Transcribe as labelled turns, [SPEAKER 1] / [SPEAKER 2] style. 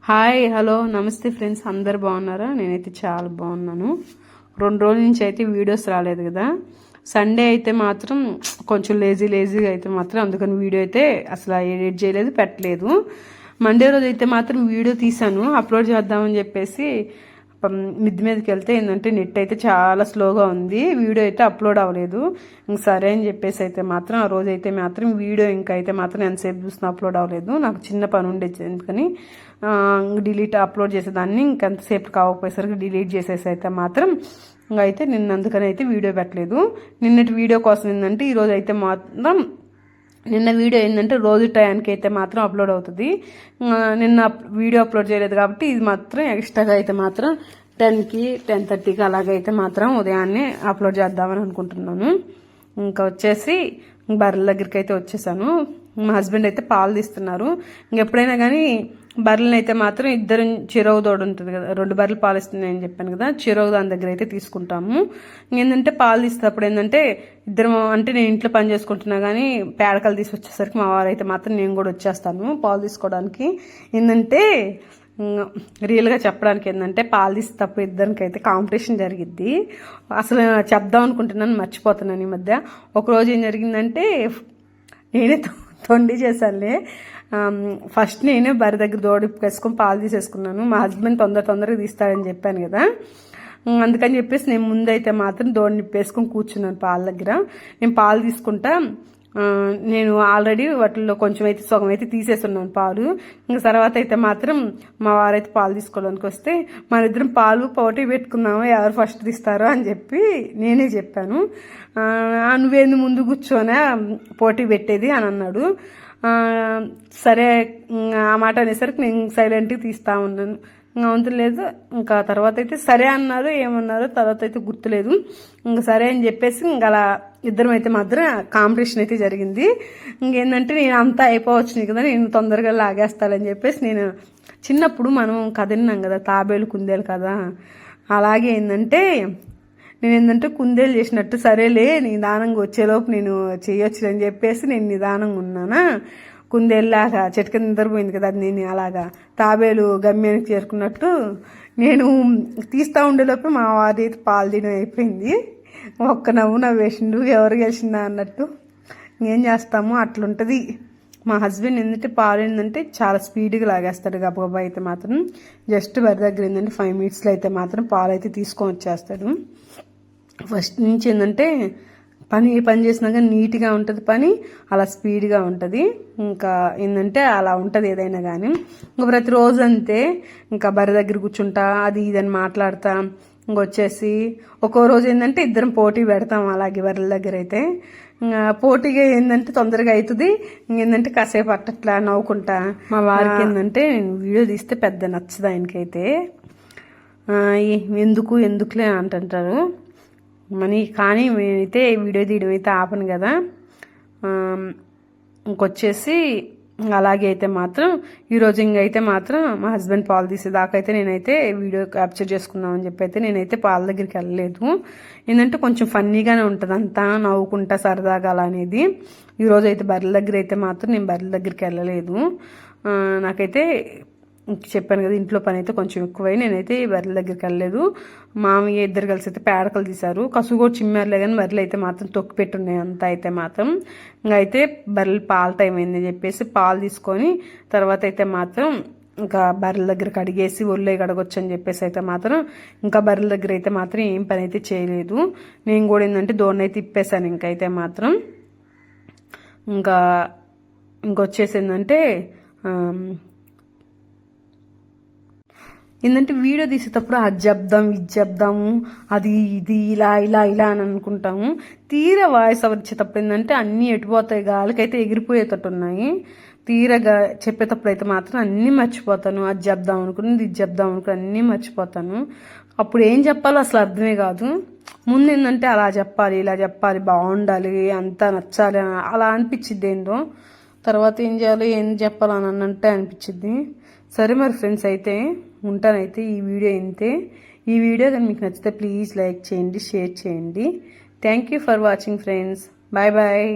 [SPEAKER 1] Hi hello నమస్తే friends, అందరు బాగున్నారా? నేనైతే చాలా బాగున్నాను. 2 రోజుల నుంచి అయితే వీడియోస్ రాలేదు కదా. సండే అయితే మాత్రం కొంచెం లేజీగా అయితే మాత్రం అందుకని వీడియో అయితే అసలు ఎడిట్ చేయలేదు, పెట్టలేదు. మండే రోజు అయితే మాత్రం వీడియో తీసాను, అప్లోడ్ చేద్దామని చెప్పేసి మిద్ది మీదకి వెళ్తే ఏంటంటే నెట్ అయితే చాలా స్లోగా ఉంది, వీడియో అయితే అప్లోడ్ అవ్వలేదు. ఇంక సరే అని చెప్పేసి అయితే మాత్రం ఆ రోజు అయితే మాత్రం వీడియో ఇంకా అయితే మాత్రం ఎంతసేపు చూసినా అప్లోడ్ అవ్వలేదు. నాకు చిన్న పని ఉండేది, ఎందుకని అప్లోడ్ చేసేదాన్ని. ఇంకెంతసేపు కావకపోయేసరికి డిలీట్ చేసేసి అయితే మాత్రం అయితే నిన్న అందుకని అయితే వీడియో పెట్టలేదు. నిన్నటి వీడియో కోసం ఏంటంటే ఈరోజు అయితే మాత్రం నిన్న వీడియో ఏంటంటే రోజు టైంకి అయితే మాత్రం అప్లోడ్ అవుతుంది. నిన్న వీడియో అప్లోడ్ చేయలేదు కాబట్టి ఇది మాత్రం ఎక్స్ట్రాగా అయితే మాత్రం 10కి 10:30కి అలాగైతే మాత్రం ఉదయాన్నే అప్లోడ్ చేద్దామని అనుకుంటున్నాను. ఇంకా వచ్చేసి బర్రెల దగ్గరికి అయితే వచ్చేసాను. మా హస్బెండ్ అయితే పాలు తీస్తున్నారు. ఇంకెప్పుడైనా కానీ బర్రెలను అయితే మాత్రం ఇద్దరు చెరవు తోడు ఉంటుంది కదా, 2 బర్రెలు పాలు ఇస్తున్నాయని చెప్పాను కదా, చెరవు దాని దగ్గర అయితే తీసుకుంటాము. ఏంటంటే పాలు తీసేటప్పుడు ఏంటంటే ఇద్దరు, అంటే నేను ఇంట్లో పని చేసుకుంటున్నా కానీ పేడకలు తీసుకొచ్చేసరికి మా వారు అయితే మాత్రం నేను కూడా వచ్చేస్తాను పాలు తీసుకోవడానికి. ఏంటంటే రియల్గా చెప్పడానికి ఏంటంటే పాలు తీసేటప్పుడు ఇద్దరికైతే కాంపిటీషన్ జరిగిద్ది. అసలు చెప్దాం అనుకుంటున్నాను, మర్చిపోతున్నాను ఈ మధ్య. ఒకరోజు ఏం జరిగిందంటే నేనే తొండి చేశానులే. ఫస్ట్ నేనే బర్రె దగ్గర దోడిప్పుకేసుకొని పాలు తీసేసుకున్నాను. మా హస్బెండ్ తొందరగా తీస్తాడని చెప్పాను కదా, అందుకని చెప్పేసి నేను ముందైతే మాత్రం దోడి నిప్పేసుకొని కూర్చున్నాను పాల దగ్గర. నేను పాలు తీసుకుంటా, నేను ఆల్రెడీ వాటిల్లో కొంచెం అయితే సగం అయితే తీసేస్తున్నాను పాలు. ఇంకా తర్వాత అయితే మాత్రం మా వారైతే పాలు తీసుకోవడానికి వస్తే మన ఇద్దరం పాలు పోటీ పెట్టుకున్నాము, ఎవరు ఫస్ట్ తీస్తారో అని చెప్పి నేనే చెప్పాను. నువ్వేంది ముందు కూర్చోనే పోటీ పెట్టేది అని అన్నాడు. సరే ఆ మాట అనేసరికి నేను సైలెంట్గా తీస్తా ఉన్నాను. ఇంకా వంతులేదు. ఇంకా తర్వాత అయితే సరే అన్నారు, ఏమన్నారో తర్వాత అయితే గుర్తులేదు. ఇంకా సరే అని చెప్పేసి ఇంకా అలా ఇద్దరం అయితే మాత్రం కాంపిటీషన్ అయితే జరిగింది. ఇంకేంటంటే నేను అంతా అయిపోవచ్చు కదా, నేను తొందరగా లాగేస్తానని చెప్పేసి నేను చిన్నప్పుడు మనం కథ విన్నాం కదా, తాబేలు కుందేలు కదా, అలాగే ఏంటంటే నేను కుందేలు చేసినట్టు సరేలే నిదానంగా వచ్చేలోపు నేను చేయొచ్చు అని చెప్పేసి నేను నిదానంగా ఉన్నానా. కుందేలాగా చెట్టు కింద నిద్రపోయింది కదా, అది నేను అలాగా తాబేలు గమ్యానికి చేరుకున్నట్టు నేను తీస్తూ ఉండేలోపు మా వారి అయితే పాలు తిన అయిపోయింది. ఒక్క నవ్వేసిండు, ఎవరు గెలిచిందా అన్నట్టు. ఏం చేస్తాము, అట్లుంటుంది. మా హస్బెండ్ ఏంటంటే పాలు ఏంటంటే చాలా స్పీడ్గా లాగేస్తాడు. గబగబా అయితే మాత్రం జస్ట్ బరి దగ్గర ఏంటంటే 5 minutesలో అయితే మాత్రం పాలు అయితే తీసుకొని వచ్చేస్తాడు. ఫస్ట్ నుంచి ఏంటంటే ఏ పని చేసినా కానీ నీట్గా ఉంటుంది పని, అలా స్పీడ్గా ఉంటుంది. ఇంకా ఏంటంటే అలా ఉంటుంది ఏదైనా కానీ. ఇంకా ప్రతిరోజు అంతే, ఇంకా బర్రె దగ్గర కూర్చుంటా, అది ఇదని మాట్లాడతా. ఇంకొచ్చేసి ఒక్కో రోజు ఏంటంటే ఇద్దరం పోటీ పెడతాం అలాగే బర్రెల దగ్గర అయితే. పోటీగా ఏంటంటే తొందరగా అవుతుంది. ఏంటంటే కాసేపు అట్లా నవ్వుకుంటా. మా వారికి ఏంటంటే వీడియో తీస్తే పెద్ద నచ్చదు ఆయనకైతే. ఎందుకులే అంటుంటారు కానీ నేనైతే వీడియో తీయడం అయితే ఆపను కదా. ఇంకొచ్చేసి అలాగే అయితే మాత్రం ఈరోజు ఇంకైతే మాత్రం మా హస్బెండ్ పాలు తీసేదాకైతే నేనైతే వీడియో క్యాప్చర్ చేసుకుందామని చెప్పి అయితే నేనైతే పాల దగ్గరికి వెళ్ళలేదు. ఏంటంటే కొంచెం ఫన్నీగానే ఉంటుంది అంతా, నవ్వుకుంటా సరదాగా అలా అనేది. ఈరోజు అయితే బర్రెల దగ్గర అయితే మాత్రం నేను బర్రెల దగ్గరికి వెళ్ళలేదు. నాకైతే చెప్పాను కదా, ఇంట్లో పని అయితే కొంచెం ఎక్కువై నేనైతే బర్రెల దగ్గరికి వెళ్ళలేదు. మామయ్య ఇద్దరు కలిసి అయితే పేడకలు తీశారు. కసు కూడా చిమ్మారులే కానీ బర్రెలు అయితే మాత్రం తొక్కి పెట్టున్నాయి అంతా అయితే మాత్రం. ఇంకా అయితే బర్రెలు పాల టైం అయిందని చెప్పేసి పాలు తీసుకొని తర్వాత అయితే మాత్రం ఇంకా బర్రెల దగ్గర కడిగేసి ఒళ్ళే కడగొచ్చు అని చెప్పేసి అయితే మాత్రం ఇంకా బర్రెల దగ్గర అయితే మాత్రం ఏం పని అయితే చేయలేదు. నేను కూడా ఏంటంటే దోణి అయితే ఇప్పేశాను ఇంకైతే మాత్రం. ఇంకొచ్చేసి ఏంటంటే ఏంటంటే వీడియో తీసేటప్పుడు అది చెప్దాం ఇది చెప్దాము, అది ఇది ఇలా అని అనుకుంటాము. తీరా వాయిస్ ఓవర్ ఇచ్చేటప్పుడు ఏంటంటే అన్నీ ఎటుపోతాయి, గాలికైతే ఎగిరిపోయేటట్టు ఉన్నాయి. తీరగా చెప్పేటప్పుడు అయితే మాత్రం అన్నీ మర్చిపోతాను. అది చెప్దాం అనుకుని ఇది చెప్దాం అనుకుని అన్నీ మర్చిపోతాను. అప్పుడు ఏం చెప్పాలో అసలు అర్థమే కాదు. ముందు ఏంటంటే అలా చెప్పాలి, ఇలా చెప్పాలి, బాగుండాలి, అంతా నచ్చాలి అలా అనిపించిద్ది ఏందో. తర్వాత ఏం చేయాలి, ఏం చెప్పాలని అన్నట్టే అనిపించిద్ది. సరే మరి ఫ్రెండ్స్, అయితే ఉంటానైతే. ఈ వీడియో ఇంతే. ఈ వీడియో కానీ మీకు నచ్చితే ప్లీజ్ లైక్ చేయండి, షేర్ చేయండి. Thank you for watching friends. Bye bye.